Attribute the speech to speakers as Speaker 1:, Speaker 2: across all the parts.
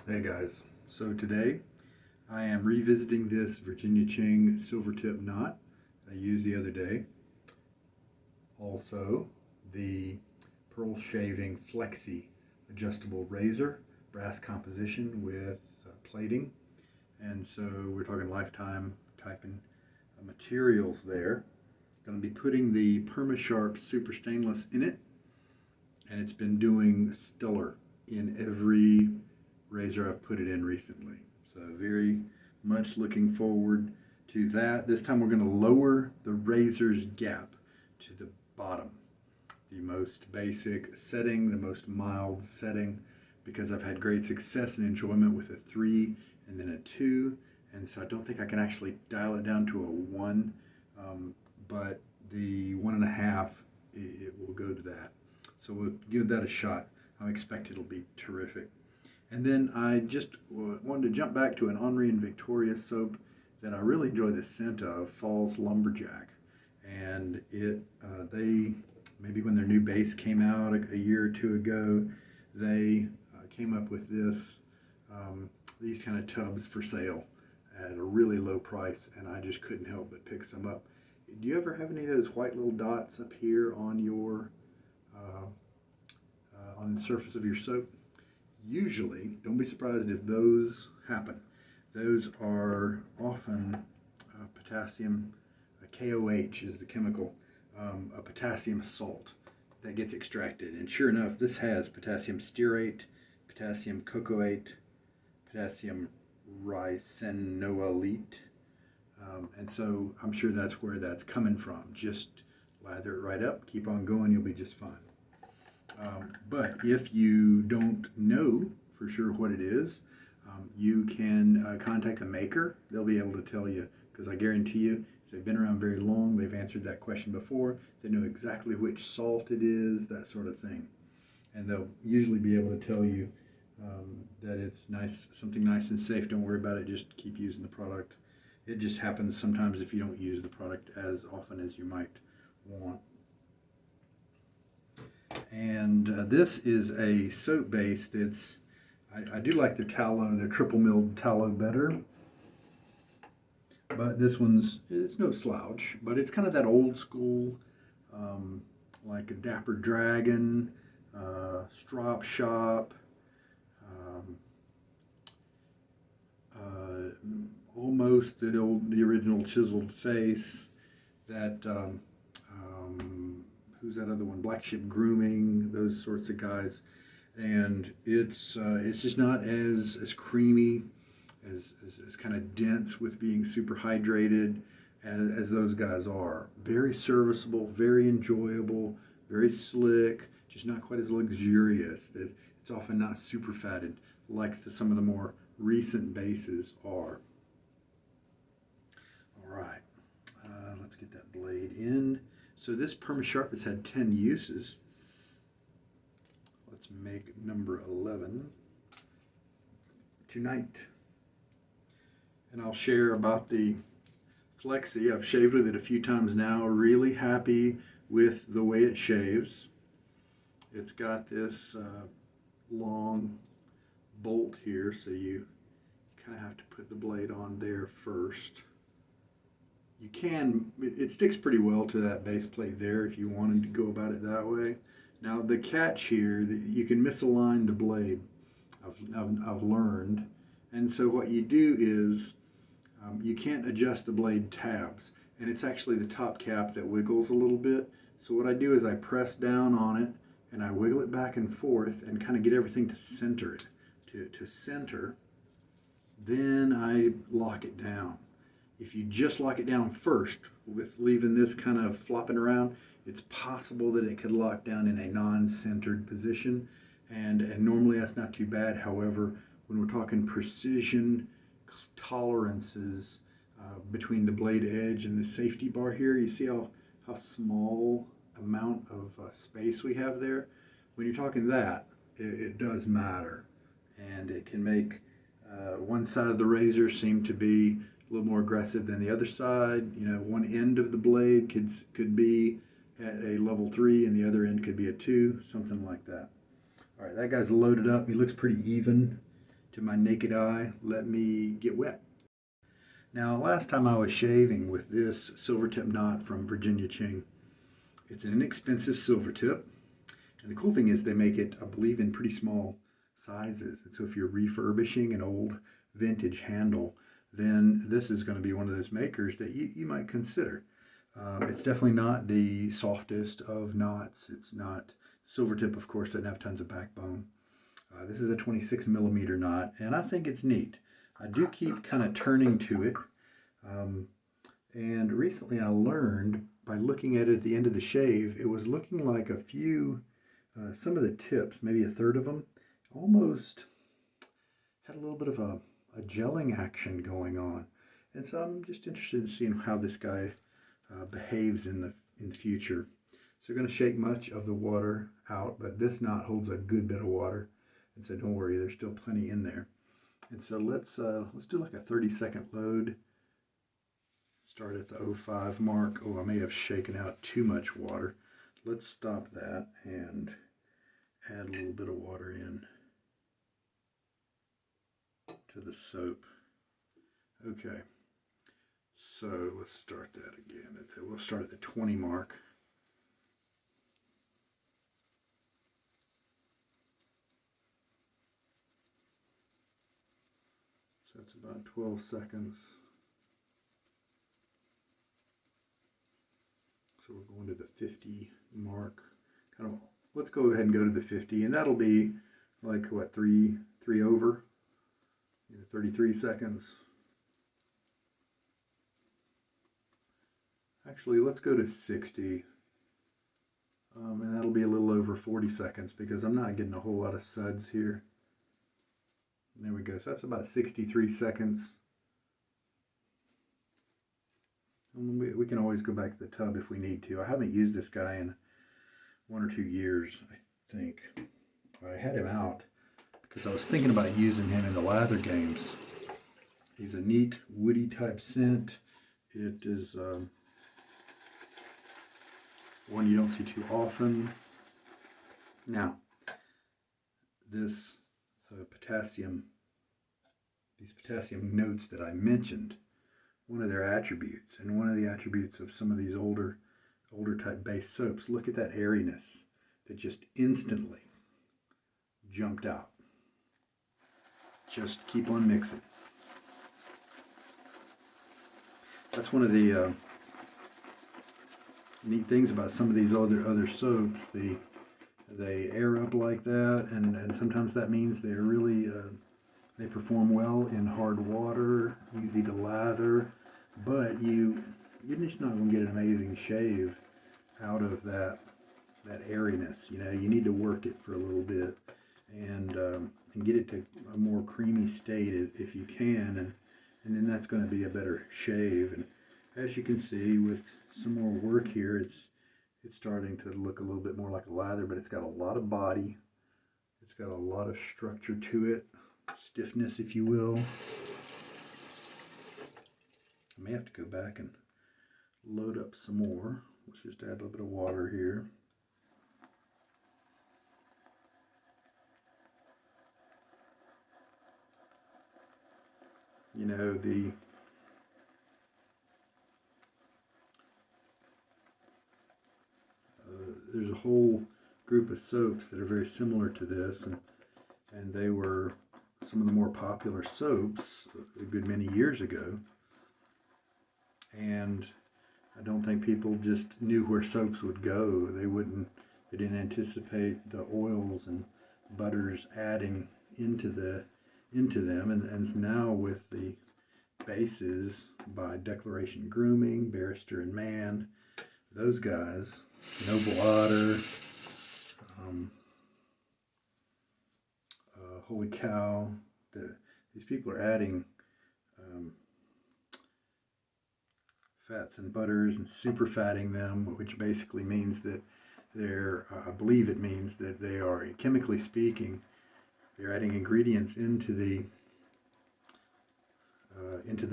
Speaker 1: Hey guys, so today I am revisiting this Virginia Cheng Silvertip knot I used the other day. Also, the Pearl Shaving Flexi adjustable razor, brass composition with plating. And so we're talking lifetime typing materials there. Going to be putting the Perma-Sharp Super Stainless in it, and it's been doing stellar in every razor I've put it in recently. So very much looking forward to that. This time we're going to lower the razor's gap to the bottom. The most basic setting, the most mild setting, because I've had great success and enjoyment with a 3 and then a 2. And so I don't think I can actually dial it down to a 1, but the 1.5, it will go to that. So we'll give that a shot. I expect it'll be terrific. And then I just wanted to jump back to an Henri and Victoria soap that I really enjoy the scent of, Fall's Lumberjack. And they, maybe when their new base came out a year or two ago, they came up with these kind of tubs for sale at a really low price, and I just couldn't help but pick some up. Do you ever have any of those white little dots up here on your on the surface of your soap? Usually, don't be surprised if those happen. Those are often potassium, KOH is the chemical, a potassium salt that gets extracted. And sure enough, this has potassium stearate, potassium cocoate, potassium ricinoolate. And so I'm sure that's where that's coming from. Just lather it right up, keep on going, you'll be just fine. But if you don't know for sure what it is, you can contact the maker. They'll be able to tell you, because I guarantee you, if they've been around very long, they've answered that question before. They know exactly which salt it is, that sort of thing. And they'll usually be able to tell you that it's nice, something nice and safe. Don't worry about it, just keep using the product. It just happens sometimes if you don't use the product as often as you might want. And this is a soap base that's, I do like their tallow, their triple milled tallow better. But this it's no slouch, but it's kind of that old school, like a Dapper Dragon, Strop Shop, almost the original chiseled face, that who's that other one? Black Ship Grooming, those sorts of guys. And it's just not as creamy, as kind of dense with being super hydrated as those guys are. Very serviceable, very enjoyable, very slick, just not quite as luxurious. It's often not super fatted like some of the more recent bases are. All right, let's get that blade in. So this Perma-Sharp has had 10 uses. Let's make number 11 tonight. And I'll share about the Flexi. I've shaved with it a few times now. Really happy with the way it shaves. It's got this long bolt here, so you kind of have to put the blade on there first. You can, it sticks pretty well to that base plate there if you wanted to go about it that way. Now the catch here, you can misalign the blade, I've learned. And so what you do is, you can't adjust the blade tabs, and it's actually the top cap that wiggles a little bit. So what I do is I press down on it and I wiggle it back and forth and kind of get everything to center it, to center. Then I lock it down. If you just lock it down first with leaving this kind of flopping around, it's possible that it could lock down in a non-centered position, and normally that's not too bad. However, when we're talking precision tolerances between the blade edge and the safety bar here, you see how small amount of space we have there? When you're talking that, it does matter, and it can make one side of the razor seem to be a little more aggressive than the other side. You know, one end of the blade could be at a level 3 and the other end could be a 2, something like that. All right, that guy's loaded up. He looks pretty even to to my naked eye let me get wet. Now, last time I was shaving with this Silvertip knot from Virginia Cheng. It's an inexpensive Silvertip, and the cool thing is they make it, I believe, in pretty small sizes. And so if you're refurbishing an old vintage handle, then this is going to be one of those makers that you might consider. It's definitely not the softest of knots. It's not, Silvertip, of course, doesn't have tons of backbone. This is a 26 millimeter knot, and I think it's neat. I do keep kind of turning to it. And recently I learned by looking at it at the end of the shave, it was looking like a few, some of the tips, maybe a third of them, almost had a little bit of a gelling action going on. And so I'm just interested in seeing how this guy behaves in the future. So we're going to shake much of the water out, but this knot holds a good bit of water. And so don't worry, there's still plenty in there. And so let's do like a 30-second load. Start at the 05 mark. Oh, I may have shaken out too much water. Let's stop that and add a little bit of water in to the soap. Okay, so let's start that again. We'll start at the 20 mark. So that's about 12 seconds. So we're going to the 50 mark. Kind of, let's go ahead and go to the 50, and that'll be like what, three over, 33 seconds. Actually, let's go to 60, and that'll be a little over 40 seconds because I'm not getting a whole lot of suds here. There we go. So that's about 63 seconds. We can always go back to the tub if we need to. I haven't used this guy in 1 or 2 years, I think. I had him out because I was thinking about using him in the Lather Games. He's a neat woody type scent. It is one you don't see too often. Now, these potassium notes that I mentioned, one of their attributes, and one of the attributes of some of these older type base soaps, look at that airiness that just instantly jumped out. Just keep on mixing. That's one of the neat things about some of these other soaps. They air up like that, and sometimes that means they're really they perform well in hard water, easy to lather, but you're just not going to get an amazing shave out of that airiness. You need to work it for a little bit and get it to a more creamy state if you can, and then that's going to be a better shave. And as you can see, with some more work here, it's starting to look a little bit more like a lather, but it's got a lot of body. It's got a lot of structure to it, stiffness, if you will. I may have to go back and load up some more. Let's just add a little bit of water here. There's a whole group of soaps that are very similar to this, and they were some of the more popular soaps a good many years ago. And I don't think people just knew where soaps would go. They didn't anticipate the oils and butters adding into them. And now with the bases by Declaration Grooming, Barrister and Mann, those guys, Noble Otter, Holy Cow, these people are adding fats and butters and super fatting them, which basically means that I believe it means that they are, chemically speaking, they're adding ingredients into the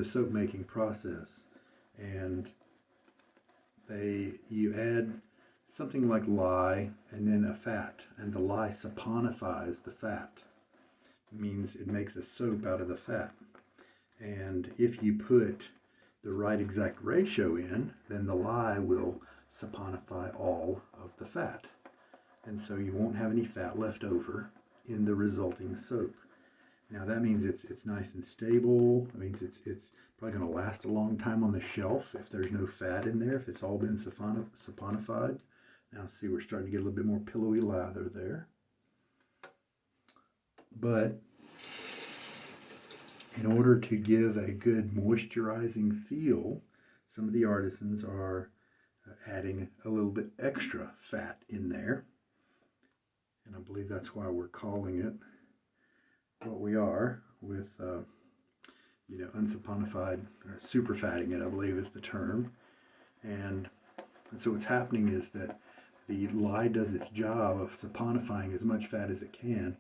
Speaker 1: soap making process, and you add something like lye and then a fat, and the lye saponifies the fat. means it makes a soap out of the fat. And if you put the right exact ratio in, then the lye will saponify all of the fat. And so you won't have any fat left over in the resulting soap. Now that means it's nice and stable. It means it's probably going to last a long time on the shelf if there's no fat in there, if it's all been saponified. Now see, we're starting to get a little bit more pillowy lather there. But in order to give a good moisturizing feel, some of the artisans are adding a little bit extra fat in there. And I believe that's why we're calling it what we are with, unsaponified, or super fatting it, I believe is the term. And so what's happening is that the lye does its job of saponifying as much fat as it can,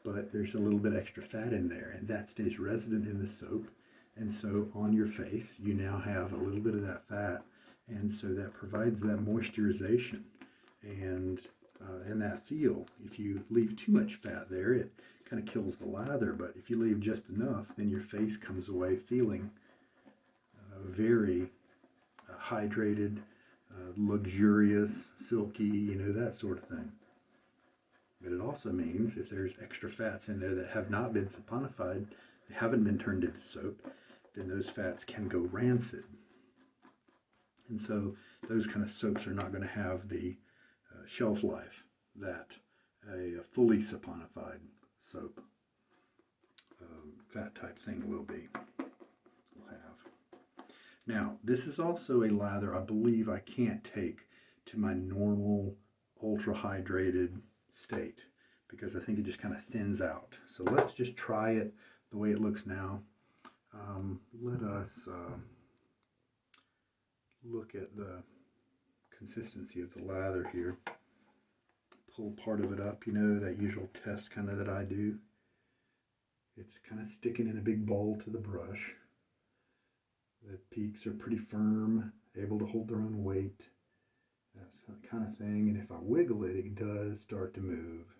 Speaker 1: but there's a little bit extra fat in there, and that stays resident in the soap. And so on your face, you now have a little bit of that fat, and so that provides that moisturization and that feel. If you leave too much fat there, it kind of kills the lather, but if you leave just enough, then your face comes away feeling very hydrated, luxurious, silky, that sort of thing. But it also means if there's extra fats in there that have not been saponified, they haven't been turned into soap, then those fats can go rancid. And so those kind of soaps are not going to have the shelf life that a fully saponified soap fat type thing will have. Now, this is also a lather I believe I can't take to my normal ultra hydrated state because I think it just kind of thins out. So let's just try it the way it looks now. Let us look at the consistency of the lather here. Pull part of it up, that usual test kind of that I do. It's kind of sticking in a big ball to the brush. The peaks are pretty firm, able to hold their own weight. That's that kind of thing. And if I wiggle it, it does start to move.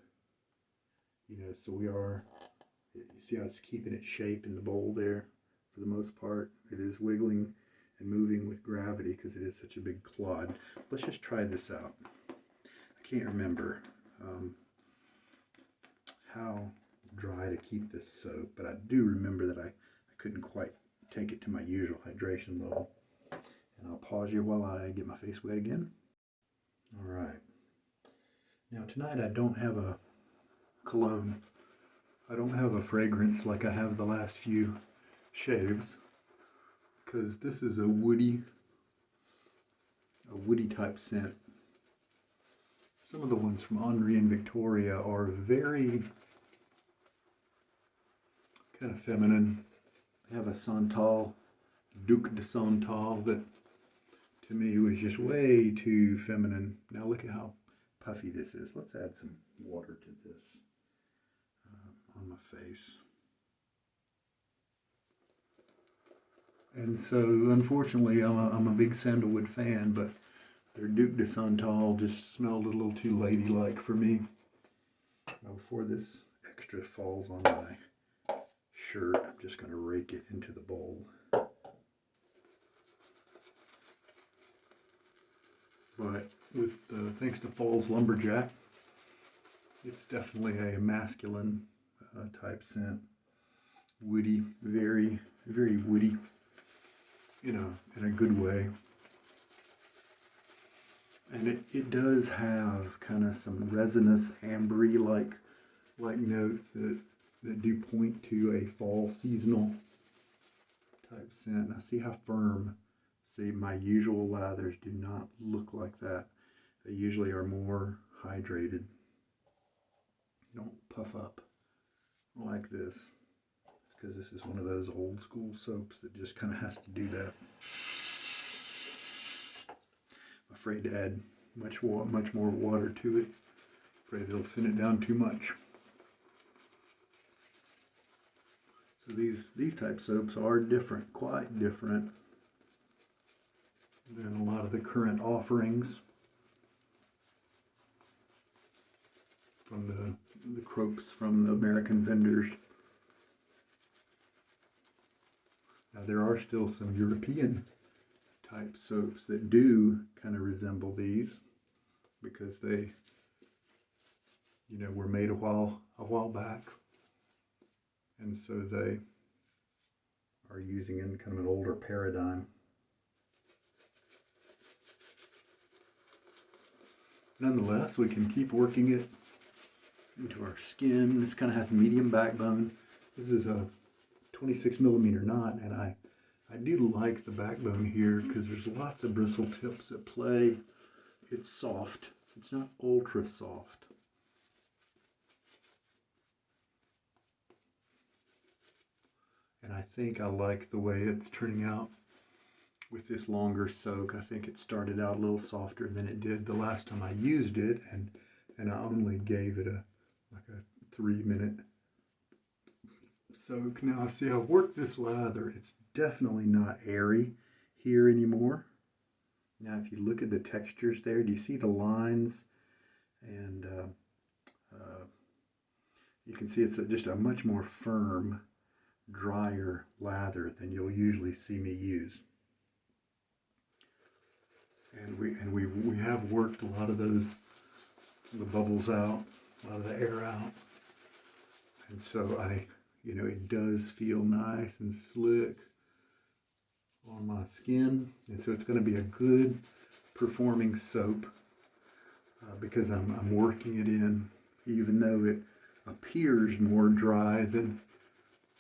Speaker 1: So we are, you see how it's keeping its shape in the bowl there for the most part. It is wiggling and moving with gravity because it is such a big clod. Let's just try this out. I can't remember how dry to keep this soap, but I do remember that I couldn't quite take it to my usual hydration level. And I'll pause you while I get my face wet again. All right. Now tonight I don't have a cologne. I don't have a fragrance like I have the last few shaves because this is a woody type scent. Some of the ones from Henri and Victoria are very kind of feminine. They have a Santal, Duc de Santal, that to me was just way too feminine. Now look at how puffy this is. Let's add some water to this on my face. And so unfortunately I'm a big sandalwood fan, but their Duc de Santal just smelled a little too ladylike for me. Now before this extra falls on my shirt, I'm just going to rake it into the bowl. But with thanks to Fall's Lumberjack, it's definitely a masculine type scent. Woody, very, very woody, in a good way. And it does have kind of some resinous, ambery like notes that do point to a fall seasonal type scent. Now see how firm. See, my usual lathers do not look like that. They usually are more hydrated. Don't puff up like this. It's because this is one of those old school soaps that just kind of has to do that. I'm afraid to add much more water to it. Afraid it'll thin it down too much. So these type soaps are different, quite different than a lot of the current offerings from the crops from the American vendors. Now there are still some European type soaps that do kind of resemble these because they, you know, were made a while back, and so they are using in kind of an older paradigm. Nonetheless, we can keep working it into our skin. This kind of has a medium backbone. This is a 26 millimeter knot, and I do like the backbone here because there's lots of bristle tips at play. It's soft. It's not ultra soft. And I think I like the way it's turning out with this longer soak. I think it started out a little softer than it did the last time I used it, and I only gave it like a 3-minute soak. Now see, I've worked this lather. It's definitely not airy here anymore. Now if you look at the textures there, do you see the lines? And you can see it's just a much more firm, drier lather than you'll usually see me use. And we have worked a lot of the bubbles out, a lot of the air out. And so you know, it does feel nice and slick on my skin. And so it's going to be a good performing soap because I'm working it in, even though it appears more dry than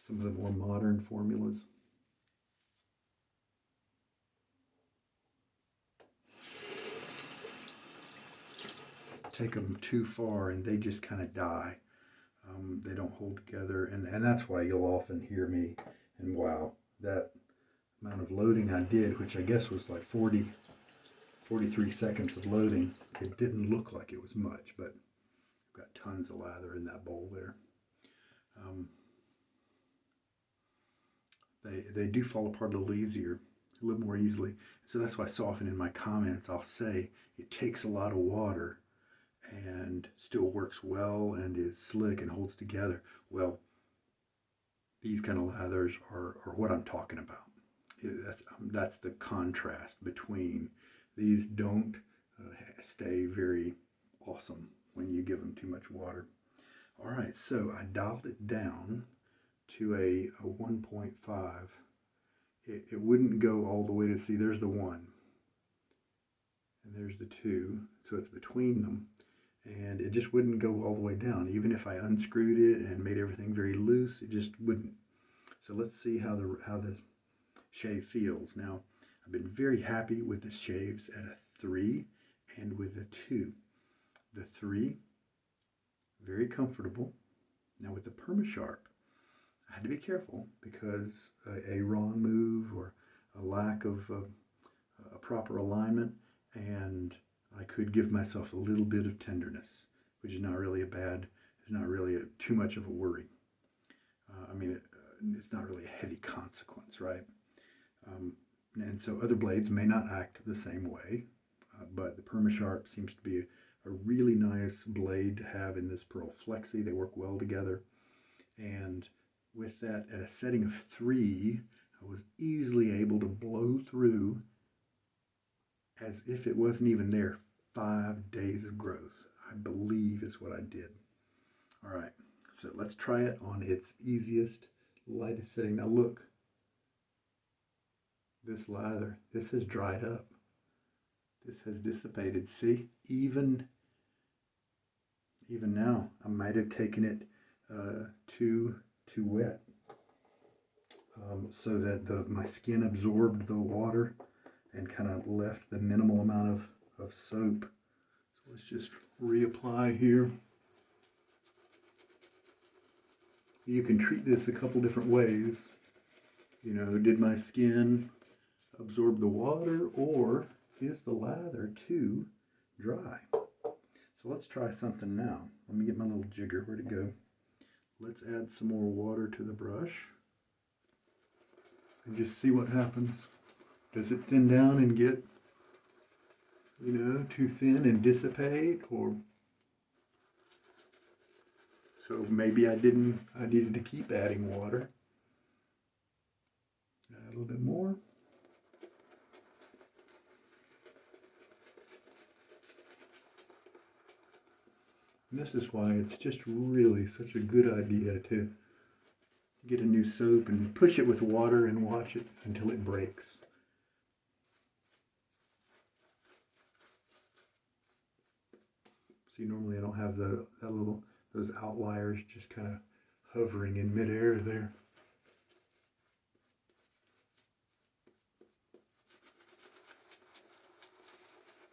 Speaker 1: some of the more modern formulas. Take them too far and they just kind of die. They don't hold together, and that's why you'll often hear me, and wow, that amount of loading I did, which I guess was like 43 seconds of loading, it didn't look like it was much, but I've got tons of lather in that bowl there. They do fall apart a little easier, a little more easily. So that's why so often in my comments I'll say it takes a lot of water and still works well and is slick and holds together. Well, these kind of lathers are what I'm talking about. That's the contrast between these. Don't stay very awesome when you give them too much water. All right, so I dialed it down to a 1.5. It wouldn't go all the way to, see, there's the 1 and there's the 2, so it's between them, and it just wouldn't go all the way down. Even if I unscrewed it and made everything very loose, it just wouldn't. So let's see how the shave feels. Now, I've been very happy with the shaves at a 3 and with a 2. The 3, very comfortable. Now with the Perma-Sharp, I had to be careful because a wrong move or a lack of a proper alignment, and I could give myself a little bit of tenderness, which is not really it's not really too much of a worry. I mean, it's not really a heavy consequence, right? And so other blades may not act the same way, but the Perma-Sharp seems to be a really nice blade to have in this Pearl Flexi. They work well together. And with that, at a setting of 3, I was easily able to blow through as if it wasn't even there 5 days of growth. I believe is what I did. All right, so let's try it on its easiest, lightest setting. Now look, this lather, this has dried up. This has dissipated. See, even now, I might have taken it too wet, so that my skin absorbed the water and kind of left the minimal amount of soap. So let's just reapply here. You can treat this a couple different ways. You know, did my skin absorb the water, or is the lather too dry? So let's try something now. Let me get my little jigger. Where'd it go? Let's add some more water to the brush and just see what happens. Does it thin down and get, you know, too thin and dissipate? Or so maybe I needed to keep adding water. little bit more. And this is why it's just really such a good idea to get a new soap and push it with water and watch it until it breaks. See, normally I don't have those outliers just kind of hovering in midair there.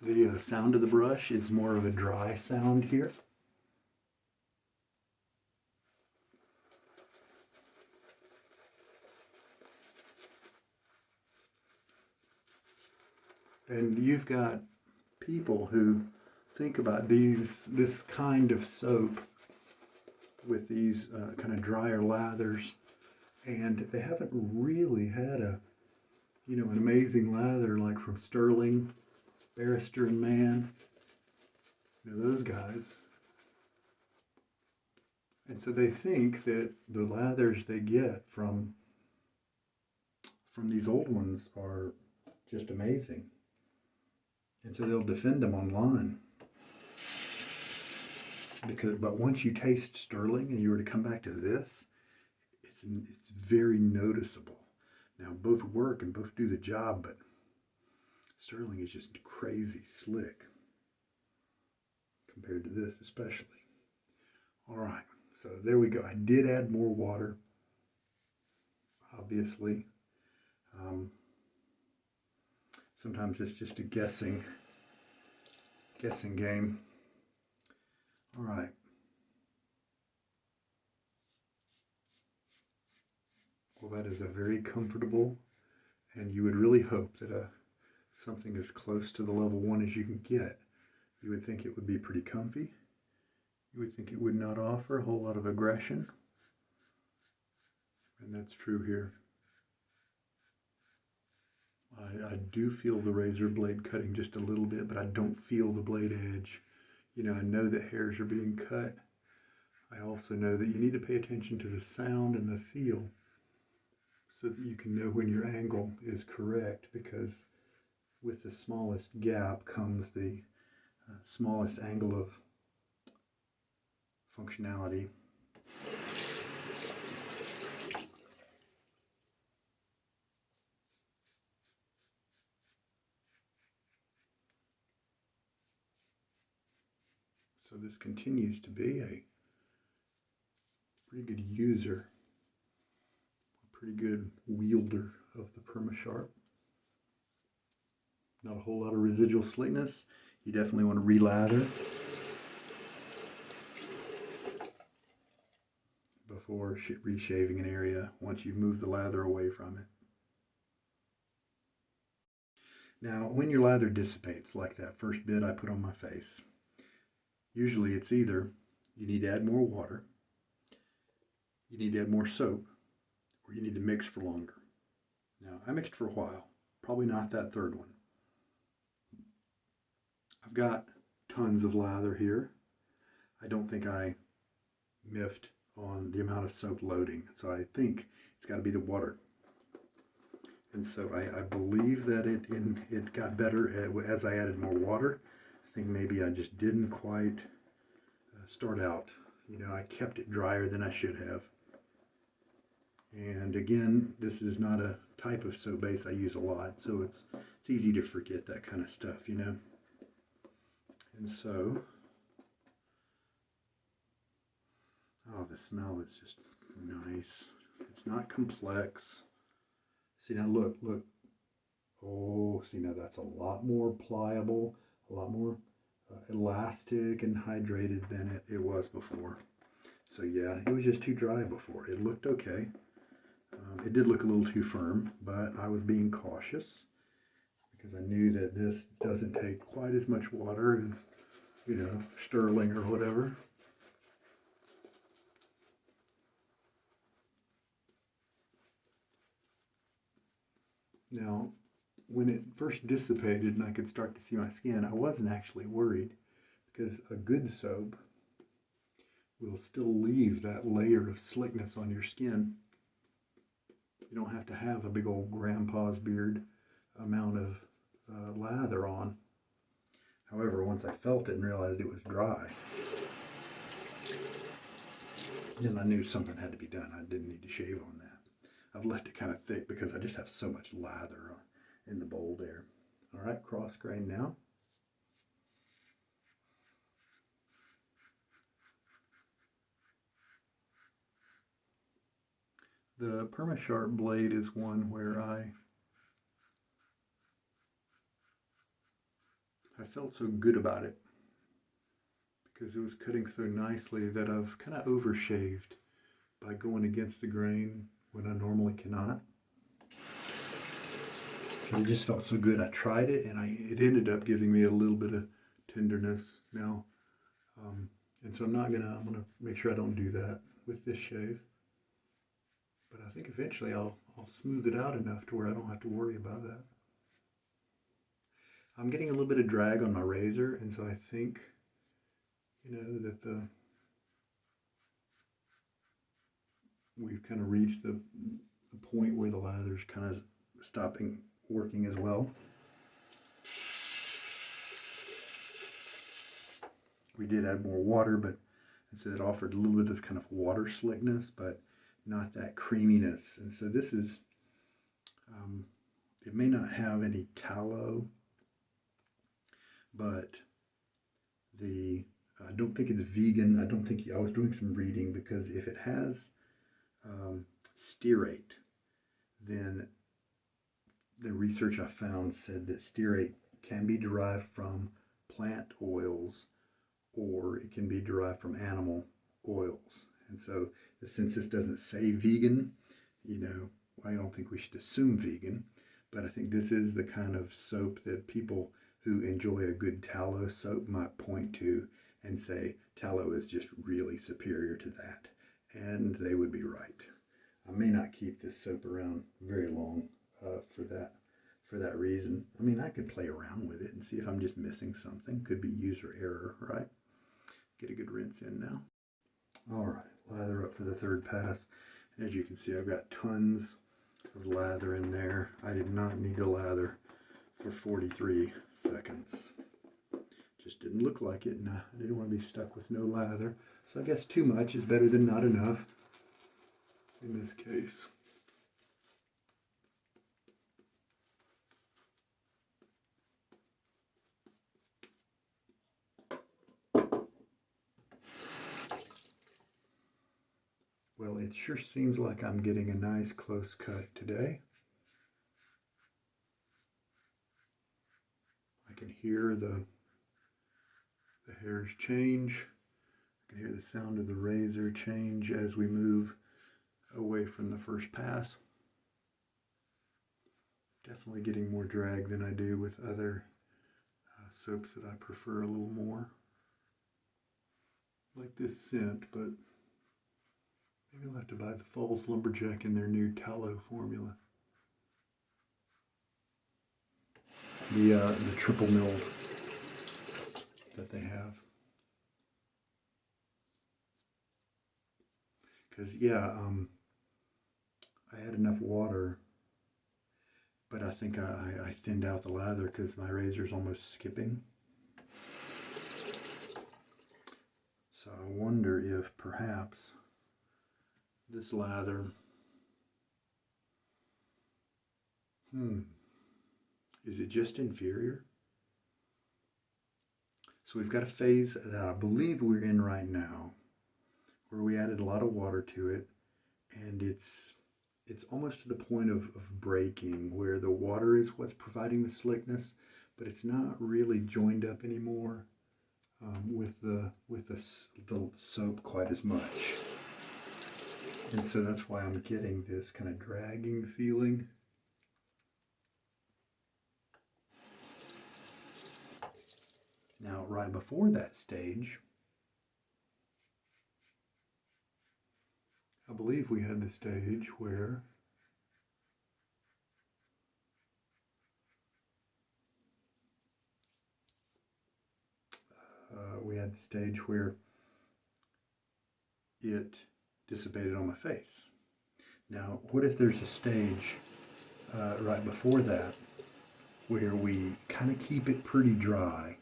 Speaker 1: The sound of the brush is more of a dry sound here. And you've got people who think about this kind of soap with these kind of drier lathers, and they haven't really had an amazing lather like from Stirling, Barrister and Mann, those guys. And so they think that the lathers they get from these old ones are just amazing. And so they'll defend them online. But once you taste Stirling and you were to come back to this, it's very noticeable. Now both work and both do the job, but Stirling is just crazy slick compared to this especially. All right, so there we go. I did add more water, obviously. Sometimes it's just a guessing game. All right. Well, that is a very comfortable, and you would really hope that something as close to the level 1 as you can get. You would think it would be pretty comfy. You would think it would not offer a whole lot of aggression. And that's true here. I do feel the razor blade cutting just a little bit, but I don't feel the blade edge. I know that hairs are being cut. I also know that you need to pay attention to the sound and the feel so that you can know when your angle is correct, because with the smallest gap comes the smallest angle of functionality. So this continues to be a pretty good user, a pretty good wielder of the Perma-Sharp. Not a whole lot of residual slickness. You definitely want to relather before reshaving an area once you move the lather away from it. Now, when your lather dissipates, like that first bit I put on my face, usually it's either you need to add more water, you need to add more soap, or you need to mix for longer. Now, I mixed for a while, probably not that third one. I've got tons of lather here. I don't think I miffed on the amount of soap loading, so I think it's got to be the water. And so I believe that it got better as I added more water. I think maybe I just didn't quite start out. I kept it drier than I should have. And again, this is not a type of soap base I use a lot, so it's easy to forget that kind of stuff, And so, oh, the smell is just nice. It's not complex. See now, look. Oh, see now, that's a lot more pliable, a lot more elastic and hydrated than it was before. So yeah, it was just too dry before. It looked okay. It did look a little too firm, but I was being cautious because I knew that this doesn't take quite as much water as, Stirling or whatever. Now, when it first dissipated and I could start to see my skin, I wasn't actually worried, because a good soap will still leave that layer of slickness on your skin. You don't have to have a big old grandpa's beard amount of lather on. However, once I felt it and realized it was dry, then I knew something had to be done. I didn't need to shave on that. I've left it kind of thick because I just have so much lather in the bowl there. All right, cross grain now. The Perma-Sharp blade is one where I felt so good about it because it was cutting so nicely that I've kind of overshaved by going against the grain when I normally cannot. It just felt so good. I tried it and it ended up giving me a little bit of tenderness now. And so I'm gonna make sure I don't do that with this shave. But I think eventually I'll smooth it out enough to where I don't have to worry about that. I'm getting a little bit of drag on my razor, and so I think, you know, that we've kind of reached the point where the lather's kind of stopping working as well. We did add more water, but it offered a little bit of kind of water slickness, but not that creaminess. And so this is, it may not have any tallow, but I don't think it's vegan. I was doing some reading, because if it has stearate, then the research I found said that stearate can be derived from plant oils, or it can be derived from animal oils. And so since this doesn't say vegan, you know, I don't think we should assume vegan, but I think this is the kind of soap that people who enjoy a good tallow soap might point to and say tallow is just really superior to that. And they would be right. I may not keep this soap around very long for that reason. I mean, I could play around with it and see if I'm just missing something. Could be user error, right? Get a good rinse in now. All right, lather up for the third pass. As you can see, I've got tons of lather in there. I did not need to lather for 43 seconds. Just didn't look like it, and I didn't want to be stuck with no lather. So I guess too much is better than not enough in this case. Well, it sure seems like I'm getting a nice close cut today. I can hear the hairs change. I can hear the sound of the razor change as we move away from the first pass. Definitely getting more drag than I do with other soaps that I prefer a little more. Like this scent, but maybe I'll have to buy the Falls Lumberjack in their new tallow formula. The triple milled that they have. Because I had enough water, but I think I thinned out the lather because my razor's almost skipping. So I wonder if perhaps this lather, is it just inferior? So we've got a phase that I believe we're in right now, where we added a lot of water to it, and it's almost to the point of breaking, where the water is what's providing the slickness, but it's not really joined up anymore with the soap quite as much. And so that's why I'm getting this kind of dragging feeling. Now, right before that stage, I believe we had the stage where it dissipated on my face. Now, what if there's a stage right before that where we kind of keep it pretty dry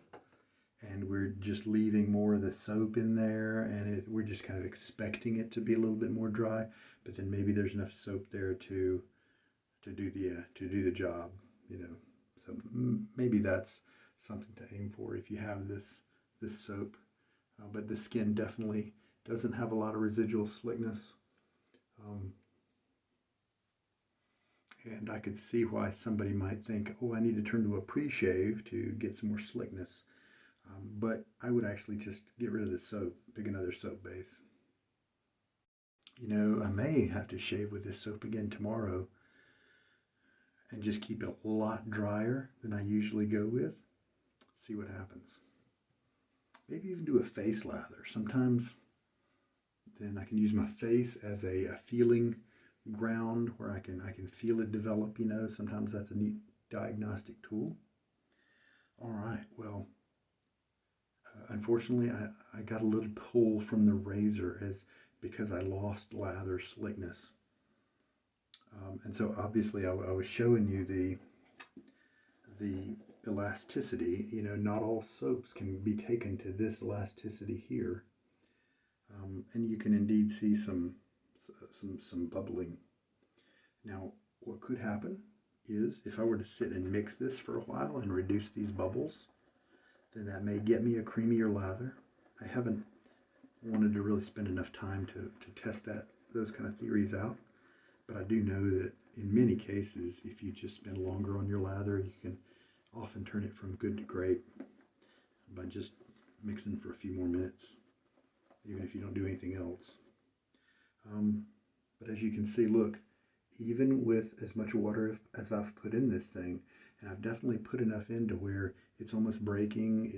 Speaker 1: and we're just leaving more of the soap in there, and we're just kind of expecting it to be a little bit more dry, but then maybe there's enough soap there to do the job, you know. So maybe that's something to aim for if you have this soap. But the skin definitely doesn't have a lot of residual slickness. And I could see why somebody might think, oh, I need to turn to a pre-shave to get some more slickness. But I would actually just get rid of the soap, pick another soap base. You know, I may have to shave with this soap again tomorrow and just keep it a lot drier than I usually go with. See what happens. Maybe even do a face lather. Sometimes then I can use my face as a feeling ground where I can feel it develop, you know. Sometimes that's a neat diagnostic tool. All right, well, unfortunately I got a little pull from the razor because I lost lather slickness. And so obviously I was showing you the elasticity. You know, not all soaps can be taken to this elasticity here. And you can indeed see some bubbling. Now, what could happen is if I were to sit and mix this for a while and reduce these bubbles, then that may get me a creamier lather. I haven't wanted to really spend enough time to test those kind of theories out, but I do know that in many cases, if you just spend longer on your lather, you can often turn it from good to great by just mixing for a few more minutes, even if you don't do anything else. But as you can see, look, even with as much water as I've put in this thing, and I've definitely put enough in to where it's almost breaking,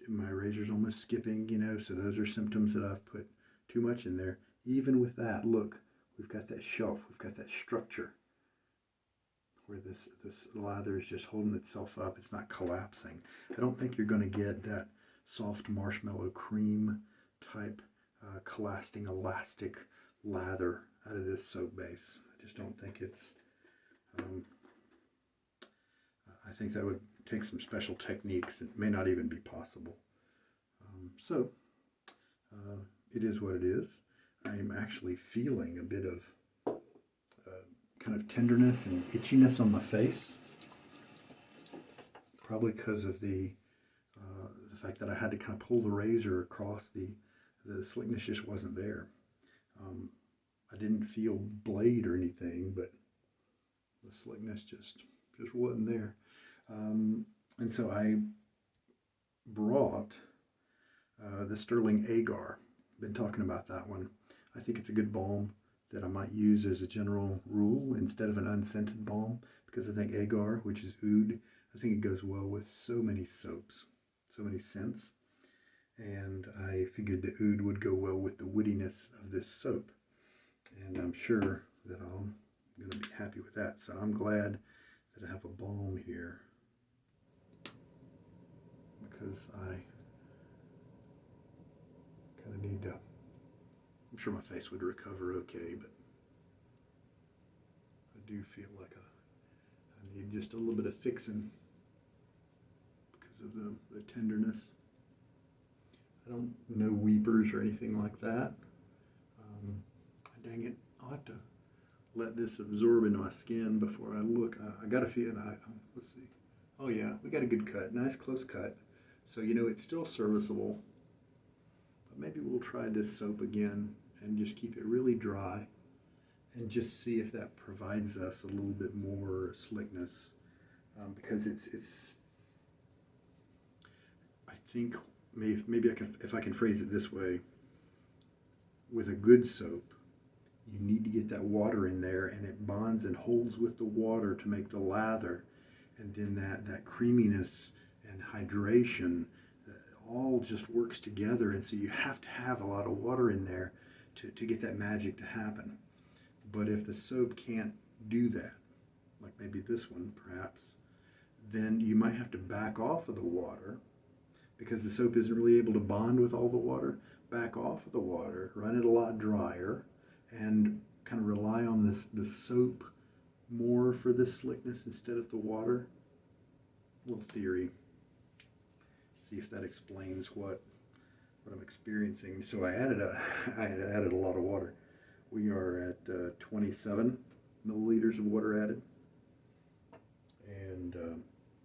Speaker 1: my razor's almost skipping, you know, so those are symptoms that I've put too much in there. Even with that, look, we've got that shelf, we've got that structure where this lather is just holding itself up. It's not collapsing. I don't think you're going to get that soft marshmallow cream type collapsing elastic lather out of this soap base. I just don't think it's I think that would take some special techniques. It may not even be possible. So it is what it is. I am actually feeling a bit of kind of tenderness and itchiness on my face, probably because of the fact that I had to kind of pull the razor across. The slickness just wasn't there. I didn't feel blade or anything, but the slickness just wasn't there. And so I brought the Stirling Agar. Been talking about that one. I think it's a good balm that I might use as a general rule instead of an unscented balm, because I think Agar, which is oud, I think it goes well with so many soaps, so many scents. And I figured the oud would go well with the woodiness of this soap. And I'm sure that I'm going to be happy with that. So I'm glad that I have a balm here, because I kind of need to, I'm sure my face would recover okay, but I do feel like I need just a little bit of fixing because of the tenderness. I don't know weepers or anything like that. Dang it, I'll have to let this absorb into my skin before I look. I got a feel, let's see. Oh yeah, we got a good cut, nice close cut. So, you know, it's still serviceable, but maybe we'll try this soap again and just keep it really dry and just see if that provides us a little bit more slickness, because it's I think maybe if I can phrase it this way, with a good soap, you need to get that water in there and it bonds and holds with the water to make the lather, and then that creaminess and hydration all just works together, and so you have to have a lot of water in there to get that magic to happen. But if the soap can't do that, like maybe this one perhaps, then you might have to back off of the water because the soap isn't really able to bond with all the water. Back off of the water, run it a lot drier, and kind of rely on the soap more for the slickness instead of the water. A little theory. See if that explains what I'm experiencing. So I added a lot of water. We are at 27 milliliters of water added, and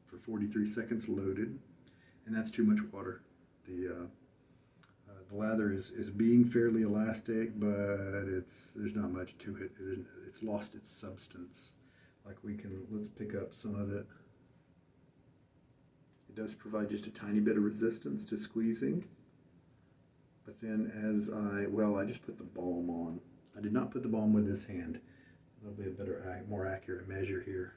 Speaker 1: for 43 seconds loaded, and that's too much water. The lather is being fairly elastic, but there's not much to it. It's lost its substance. Like let's pick up some of it. It does provide just a tiny bit of resistance to squeezing. But then I just put the balm on. I did not put the balm with this hand. That'll be a better, more accurate measure here.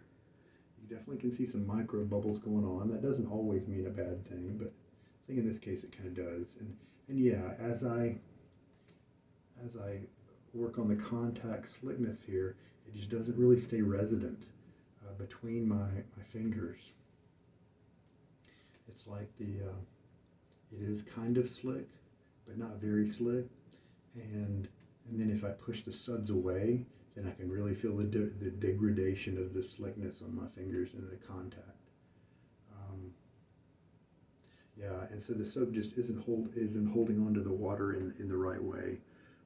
Speaker 1: You definitely can see some micro bubbles going on. That doesn't always mean a bad thing, but I think in this case it kind of does. And yeah, as I work on the contact slickness here, it just doesn't really stay resident between my fingers. It's like it is kind of slick, but not very slick. And then if I push the suds away, then I can really feel the degradation of the slickness on my fingers and the contact. Yeah, and so the soap just isn't holding onto the water in the right way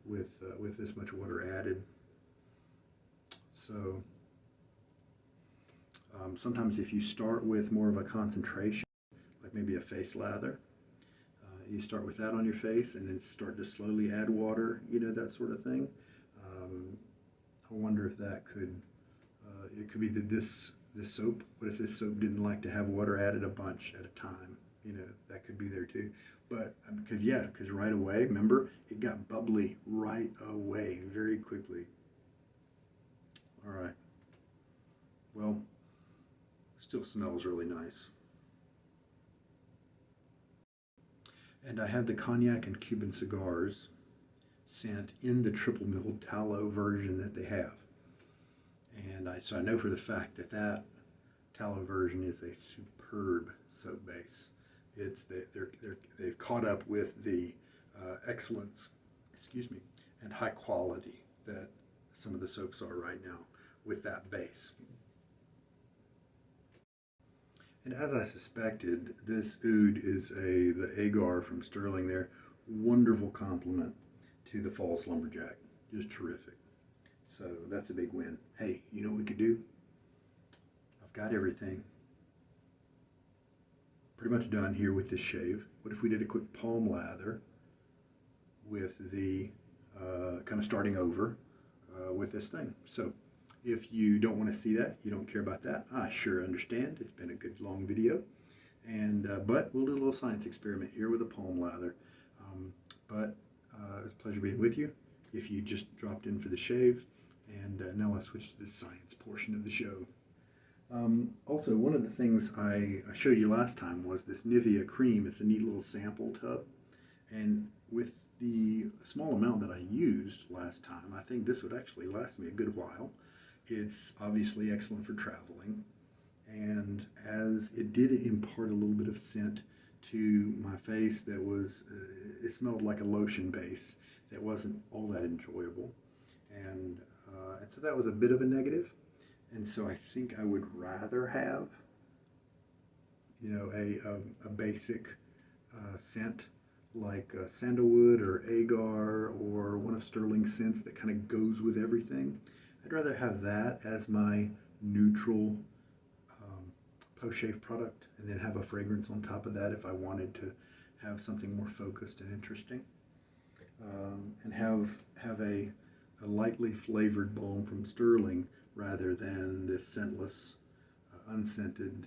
Speaker 1: with this much water added. So sometimes if you start with more of a concentration, like maybe a face lather, you start with that on your face and then start to slowly add water, that sort of thing. I wonder if that it could be that this soap, what if this soap didn't like to have water added a bunch at a time? That could be there too. But because right away, remember, it got bubbly right away, very quickly. All right. Well, still smells really nice. And I have the cognac and Cuban cigars scent in the triple milled tallow version that they have. And so I know for the fact that tallow version is a superb soap base. They've caught up with the excellence, and high quality that some of the soaps are right now with that base. And as I suspected, this oud is the Agar from Stirling there. Wonderful compliment to the false Lumberjack. Just terrific. So that's a big win. Hey, you know what we could do? I've got everything pretty much done here with this shave. What if we did a quick palm lather with the kind of starting over with this thing? So if you don't want to see that, you don't care about that, I sure understand. It's been a good long video, but we'll do a little science experiment here with a palm lather. It's a pleasure being with you. If you just dropped in for the shave, and now I'll switch to the science portion of the show. Also, one of the things I showed you last time was this Nivea cream. It's a neat little sample tub, and with the small amount that I used last time, I think this would actually last me a good while. It's obviously excellent for traveling, and as it did impart a little bit of scent to my face that was, it smelled like a lotion base that wasn't all that enjoyable, and so that was a bit of a negative. And so I think I would rather have, a basic scent like sandalwood or Agar or one of Stirling's scents that kind of goes with everything. I'd rather have that as my neutral post-shave product, and then have a fragrance on top of that if I wanted to have something more focused and interesting, and have a lightly flavored balm from Stirling rather than this scentless, unscented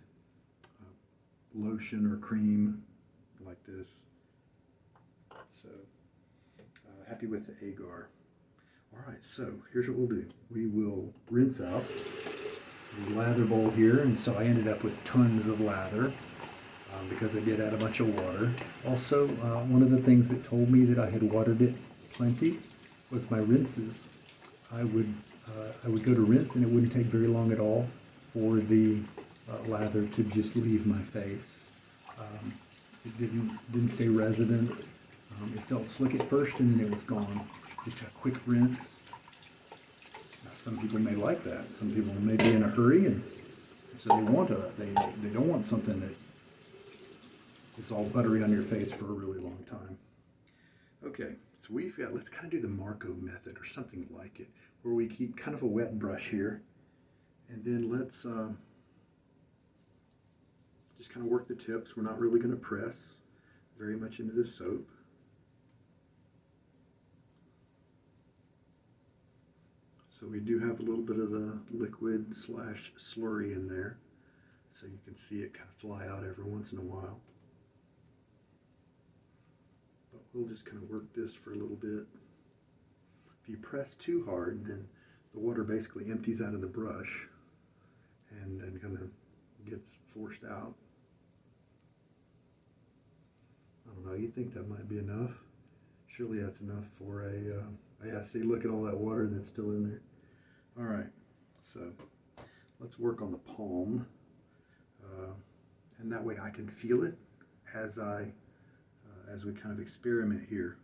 Speaker 1: lotion or cream like this. So happy with the Agar. All right, so here's what we'll do. We will rinse out the lather bowl here, and so I ended up with tons of lather because I did add a bunch of water. Also, one of the things that told me that I had watered it plenty was my rinses. I would go to rinse, and it wouldn't take very long at all for the lather to just leave my face. It didn't stay resident. It felt slick at first, and then it was gone. Just a quick rinse, some people may like that. Some people may be in a hurry, and so they don't want something that is all buttery on your face for a really long time. Okay, so let's kind of do the Marco method or something like it, where we keep kind of a wet brush here, and then let's just kind of work the tips. We're not really going to press very much into the soap. So we do have a little bit of the liquid / slurry in there, so you can see it kind of fly out every once in a while. But we'll just kind of work this for a little bit. If you press too hard, then the water basically empties out of the brush and kind of gets forced out. I don't know, you think that might be enough? Surely that's enough for a, yeah, see, look at all that water that's still in there. All right, so let's work on the palm, and that way I can feel it as we kind of experiment here.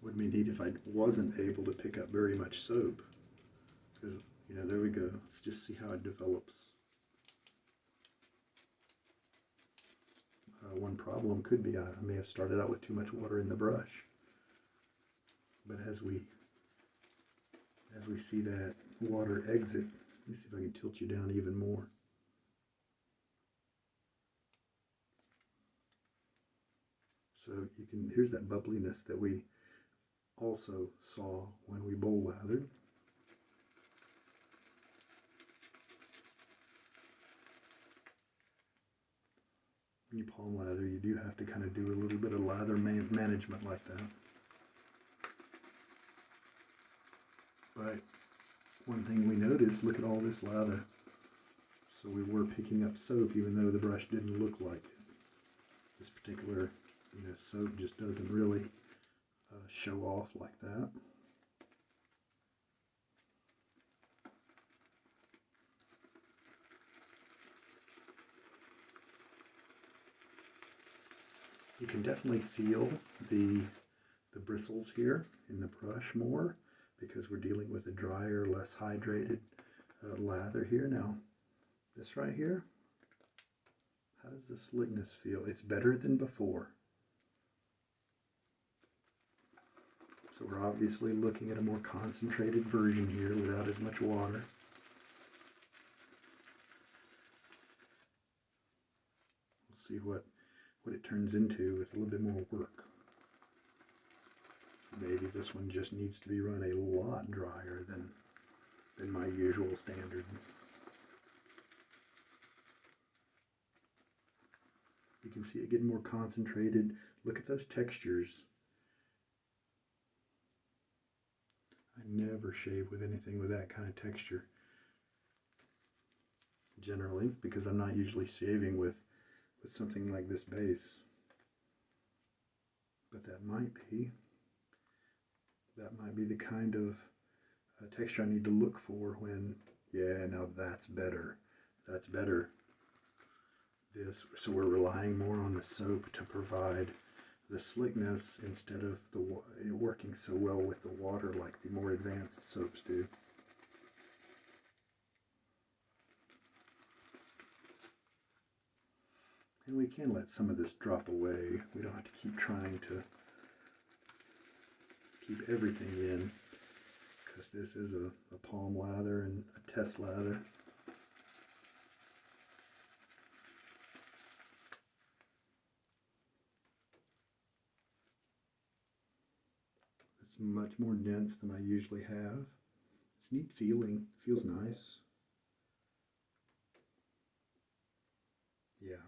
Speaker 1: Would be neat if I wasn't able to pick up very much soap, because, yeah, there we go. Let's just see how it develops. One problem could be I may have started out with too much water in the brush, but as we see that water exit, let me see if I can tilt you down even more. So you can, here's that bubbliness that we also saw when we bowl lathered. When you palm lather, you do have to kind of do a little bit of lather management like that. But one thing we noticed, look at all this lather. So we were picking up soap even though the brush didn't look like it. This particular, soap just doesn't really show off like that. You can definitely feel the bristles here in the brush more because we're dealing with a drier, less hydrated lather here. Now, this right here, how does the slickness feel? It's better than before. So we're obviously looking at a more concentrated version here without as much water. We'll see what it turns into with a little bit more work. Maybe this one just needs to be run a lot drier than my usual standard. You can see it getting more concentrated. Look at those textures. I never shave with anything with that kind of texture. Generally, because I'm not usually shaving with something like this base. But that might be the kind of texture I need to look for when, yeah, now that's better. That's better. So we're relying more on the soap to provide the slickness instead of working so well with the water like the more advanced soaps do. And we can let some of this drop away. We don't have to keep trying to keep everything in, because this is a palm lather and a test lather. It's much more dense than I usually have. It's neat feeling, feels nice. Yeah.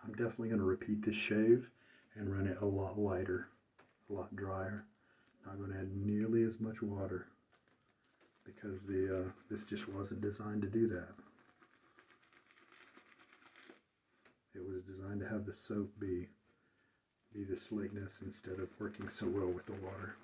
Speaker 1: I'm definitely going to repeat this shave and run it a lot lighter, a lot drier. Not going to add nearly as much water because this just wasn't designed to do that. It was designed to have the soap be the slickness instead of working so well with the water.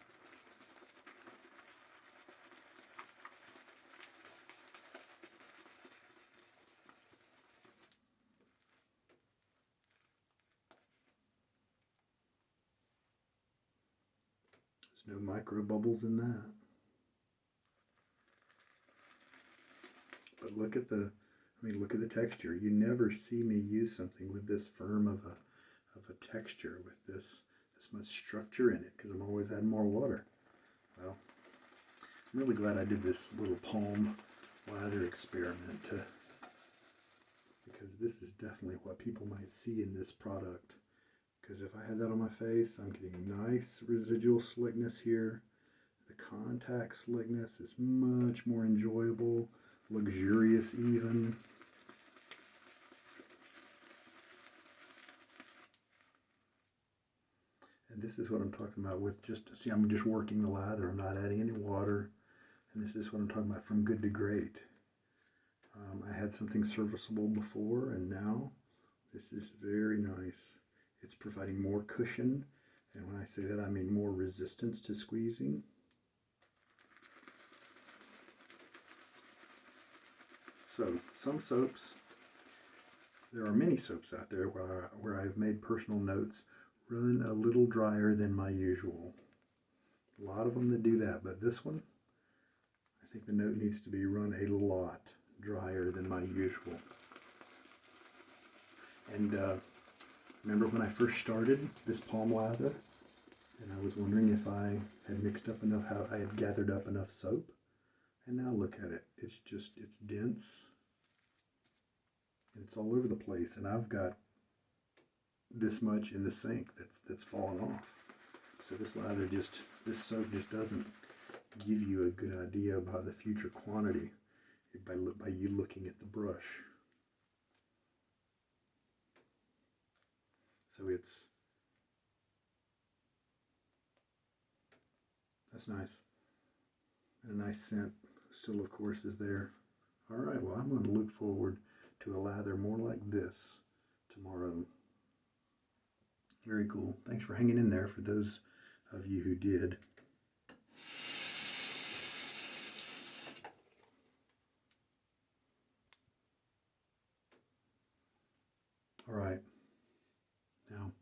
Speaker 1: There's no micro bubbles in that. But look at the, look at the texture. You never see me use something with this firm of a texture, with this much structure in it, because I'm always adding more water. Well, I'm really glad I did this little palm lather experiment because this is definitely what people might see in this product. Because if I had that on my face, I'm getting nice residual slickness here. The contact slickness is much more enjoyable, luxurious even. And this is what I'm talking about with see, I'm just working the lather. I'm not adding any water. And this is what I'm talking about from good to great. I had something serviceable before, and now this is very nice. It's providing more cushion, and when I say that, I mean more resistance to squeezing. So, some soaps, there are many soaps out there where I've made personal notes, run a little drier than my usual. A lot of them that do that, but this one, I think the note needs to be run a lot drier than my usual. And remember when I first started this palm lather, and I was wondering if I had mixed up enough, how I had gathered up enough soap. And now look at it. It's dense. It's all over the place, and I've got this much in the sink that's fallen off. So this soap just doesn't give you a good idea about the future quantity by you looking at the brush. So that's nice. And a nice scent still, of course, is there. All right, well, I'm going to look forward to a lather more like this tomorrow. Very cool. Thanks for hanging in there for those of you who did. All right. Now,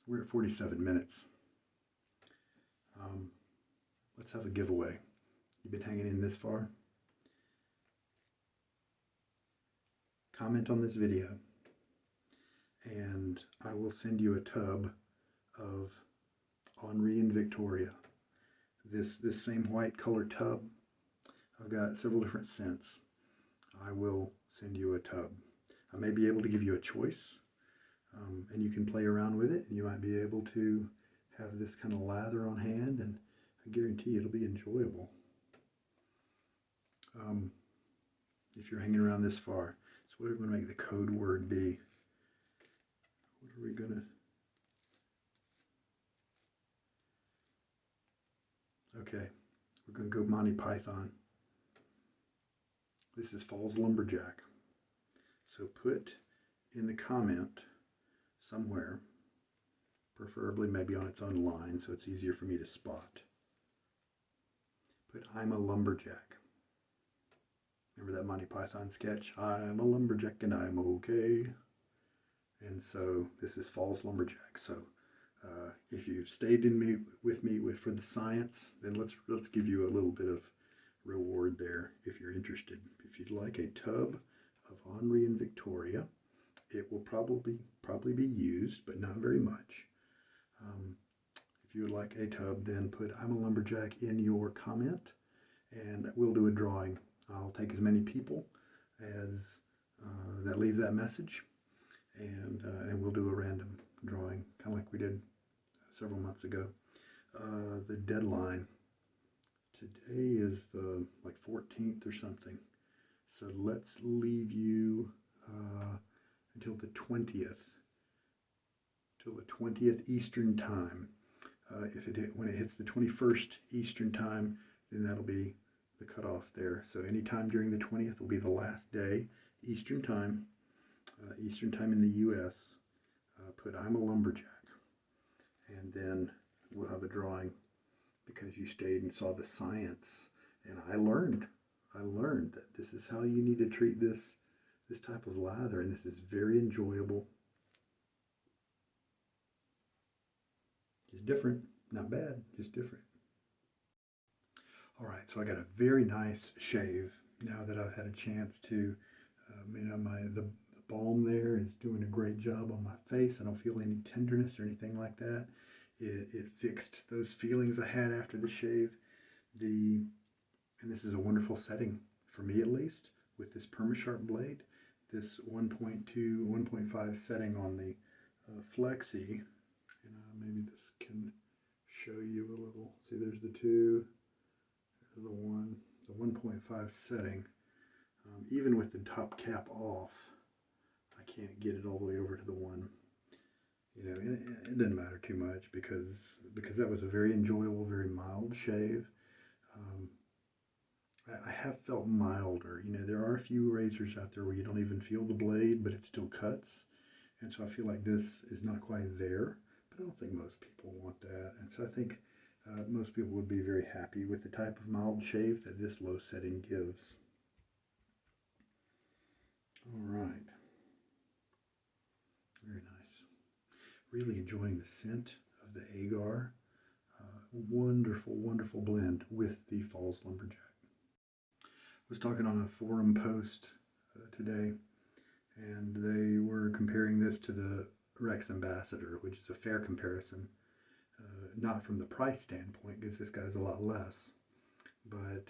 Speaker 1: we're at 47 minutes. Let's have a giveaway. You've been hanging in this far? Comment on this video, and I will send you a tub of Henri and Victoria. This same white colored tub, I've got several different scents. I will send you a tub. I may be able to give you a choice, and you can play around with it, and you might be able to have this kind of lather on hand, and I guarantee it'll be enjoyable. If you're hanging around this far. So what are we going to make the code word be? What are we going to... Okay, we're going to go Monty Python. This is Falls Lumberjack. So put in the comment somewhere, preferably maybe on its own line so it's easier for me to spot. Put I'm a lumberjack. Remember that Monty Python sketch? I'm a lumberjack and I'm okay. And so this is Falls Lumberjack. So if you've stayed with me for the science, then let's give you a little bit of reward there if you're interested. If you'd like a tub of Henri and Victoria, it will probably be used, but not very much. If you would like a tub, then put I'm a lumberjack in your comment, and we'll do a drawing. I'll take as many people as that leave that message, and we'll do a random drawing, kind of like we did several months ago. The deadline today is the 14th or something, so let's leave you until the 20th, Eastern time. When it hits the 21st Eastern time, then that'll be the cutoff there. So anytime during the 20th will be the last day, Eastern time in the U.S. Put I'm a lumberjack, and then we'll have a drawing because you stayed and saw the science. And I learned that this is how you need to treat this type of lather, and this is very enjoyable. Just different, not bad, just different. All right, so I got a very nice shave now that I've had a chance to, the balm there is doing a great job on my face. I don't feel any tenderness or anything like that. It fixed those feelings I had after the shave. And this is a wonderful setting, for me at least, with this Perma-Sharp blade. This 1.2, 1.5 setting on the Flexi. Maybe this can show you a little. See, there's the 2, there's the 1, the 1.5 setting. Even with the top cap off, I can't get it all the way over to the 1. It didn't matter too much because that was a very enjoyable, very mild shave. I have felt milder. There are a few razors out there where you don't even feel the blade, but it still cuts. And so I feel like this is not quite there, but I don't think most people want that. And so I think most people would be very happy with the type of mild shave that this low setting gives. All right. Very nice. Really enjoying the scent of the Agar. Wonderful, wonderful blend with the Falls Lumberjack. Was talking on a forum post today, and they were comparing this to the Rex Ambassador, which is a fair comparison, not from the price standpoint, because this guy's a lot less, but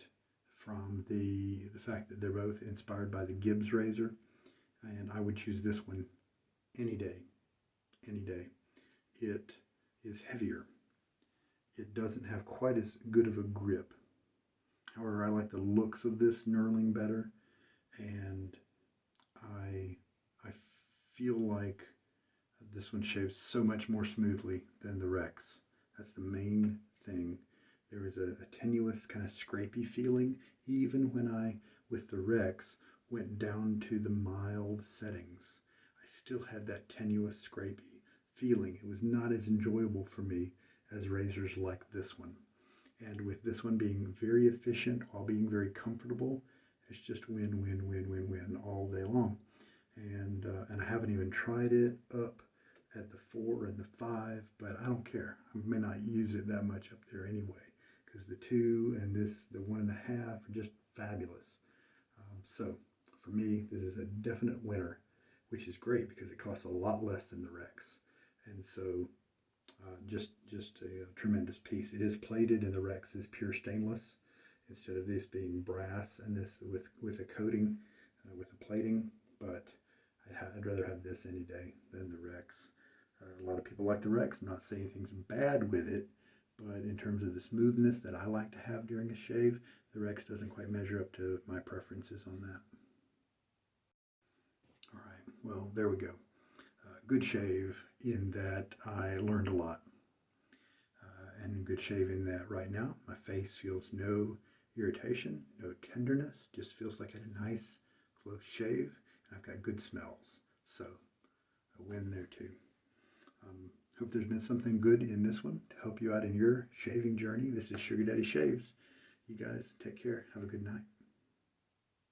Speaker 1: from the fact that they're both inspired by the Gibbs razor, and I would choose this one any day, any day. It is heavier. It doesn't have quite as good of a grip. However, I like the looks of this knurling better, and I feel like this one shaves so much more smoothly than the Rex. That's the main thing. There is a tenuous kind of scrapey feeling, even when I, with the Rex, went down to the mild settings. I still had that tenuous scrapey feeling. It was not as enjoyable for me as razors like this one. And with this one being very efficient while being very comfortable, it's just win, win, win, win, win all day long. And I haven't even tried it up at the 4 and the 5, but I don't care. I may not use it that much up there anyway, because the 2 and the 1.5 are just fabulous. So for me, this is a definite winner, which is great because it costs a lot less than the Rex. And so just a tremendous piece. It is plated, and the Rex is pure stainless instead of this being brass and this with a coating, with a plating. But I'd rather have this any day than the Rex. A lot of people like the Rex. I'm not saying anything's bad with it, but in terms of the smoothness that I like to have during a shave, the Rex doesn't quite measure up to my preferences on that. All right, well, there we go. Good shave in that I learned a lot. And good shave in that right now my face feels no irritation, no tenderness, just feels like a nice close shave, and I've got good smells. So a win there too. Hope there's been something good in this one to help you out in your shaving journey. This is Sugar Daddy Shaves. You guys take care. Have a good night.